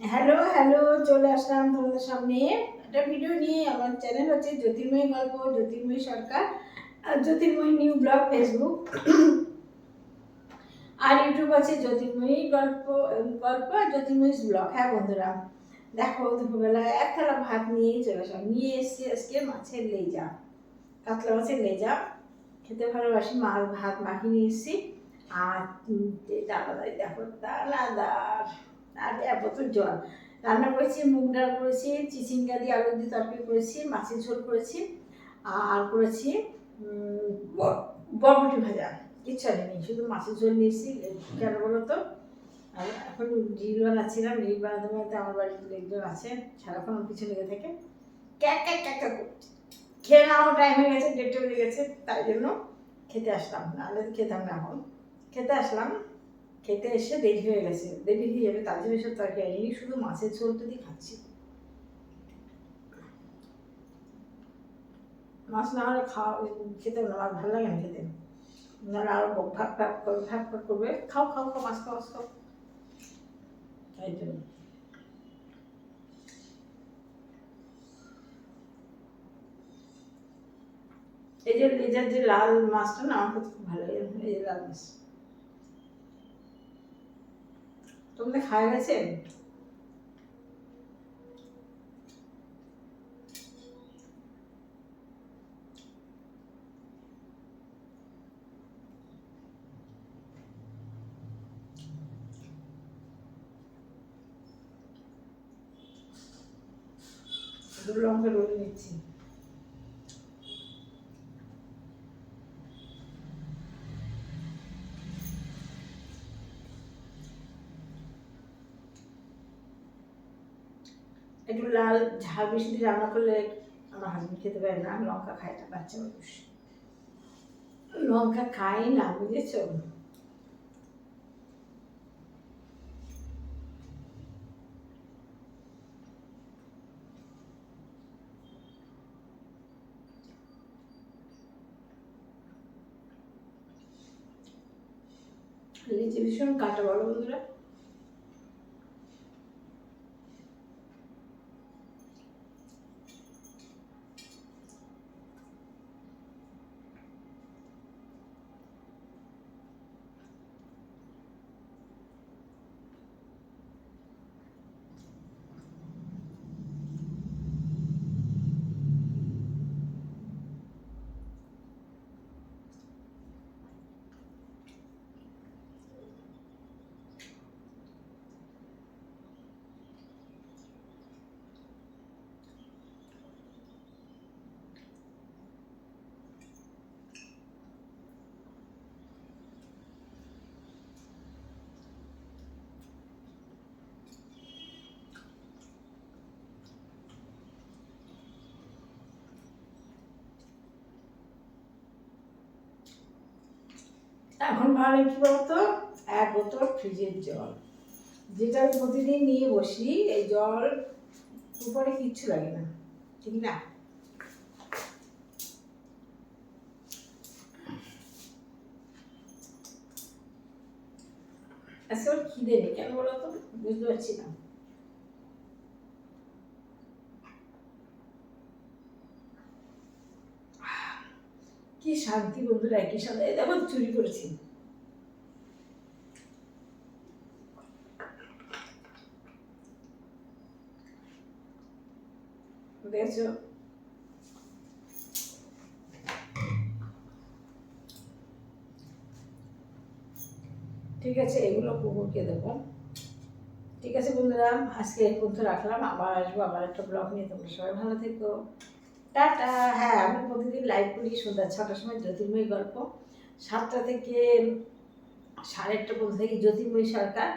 Hello hello, চলে আসলাম তোমাদের সামনে একটা ভিডিও নিয়ে। আমার চ্যানেল হচ্ছে জ্যোতির্ময়ী গল্প, জ্যোতির্ময়ী সরকার, আর জ্যোতির্ময়ী নিউ ব্লগ ফেসবুক, আর ইউটিউব আছে জ্যোতির্ময়ী গল্প গল্প আর জ্যোতির্ময়ী ব্লগ। হ্যাঁ বন্ধুরা, দেখো দুপুরবেলায় এক থালা ভাত নিয়েই চলে আসলাম। নিয়ে এসেছি আজকে মাছের লেজা, কাতলা মাছের লেজা। খেতে ভালোবাসি, মাছ ভাত মাখিয়ে নিয়ে এসেছি। আর দানাদার দেখো, দানাদার, আর এক বোতল জল। রান্না করেছি মুগ ডাল করেছি, চিচিঙ্গা দিয়ে আলু দিয়ে তরকারি করেছি, মাছের ঝোল করেছি, আর করেছি বরবটি ভাজা। কিচ্ছু নেই, শুধু মাছের ঝোল নিয়েছি। কেন বলো তো, এখন রিল বানাচ্ছিলাম। রিল বানাতে বানাতে আমার বাড়ির লোকজন আছে, সারাক্ষণ কিছু লেগে থাকে, ক্যাক ক্যাক ক্যাক ক্যাক করছে। খেয়ে নেওয়ার টাইম হয়ে গেছে, 1:30 বেজে গেছে, তাই জন্য খেতে আসলাম, নাহলে খেতাম না। এখন খেতে আসলাম, খেতে এসে দেরি হয়ে গেছে, দেরি হয়ে যাবে, তার জন্য সব তরকারি আনিনি, শুধু মাছের ঝোলটা দিয়ে খাচ্ছি। মাছ না হলে খাওয়া খেতে না, আমার ভালো লাগে না খেতে, নাহলে আরো ভাগ ভাগ করে ভাগ ভাগ করবে, খাও খাও খাও, মাছ খাও মাছ খাও, তাই জন্য। এই যে লেজার যে লাল মাছটা না, আমার খুব ভালো লাগে, এই যে লাল মাছ। তোমাদের খাওয়া গেছে? দুটো লঙ্কা রোল নিচ্ছি। একটু লাল ঝাল বেশি দিয়ে রান্না করলে আমার হাজবেন্ড খেতে পারে না, লঙ্কা খায় না, বাচ্চা মানুষ লঙ্কা খায় না, বুঝেছো? লিচি ভীষণ কাটা, বলো বন্ধুরা। এখন ভালো কি বলতো, 1 বোতল ফ্রিজের জল, যেটা আমি প্রতিদিন নিয়ে বসি। এই জল উপরে কিচ্ছু লাগে না, ঠিক না? আজকে খিদে নেই, কেন বলো তো, বুঝতে পারছি না। কি শান্তি বন্ধুরা, একই সাথে দেখো চুরি করেছি, দেখছো? ঠিক আছে, এগুলো কুকুরকে দেবো। ঠিক আছে বন্ধুরা, আজকে এই পর্যন্ত রাখলাম, আবার আসবো আবার একটা ব্লগ নিয়ে। তোমরা সবাই ভালো থেকো, টাটা। হ্যাঁ, আমি প্রতিদিন লাইভ করি সন্ধ্যা 6টার সময়, জ্যোতির্ময়ী গল্প। 7টা থেকে 8:30 পর্যন্ত থেকে জ্যোতির্ময়ী সরকার,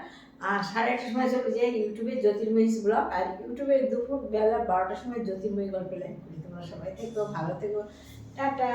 আর 8:30টার সময় চলে যাই ইউটিউবে জ্যোতির্ময়ী ব্লগ, আর ইউটিউবে দুপুর বেলা 12টার সময় জ্যোতির্ময়ী গল্পে লাইভ করি। তোমরা সবাই থেকো, ভালো থেকো, টাটা।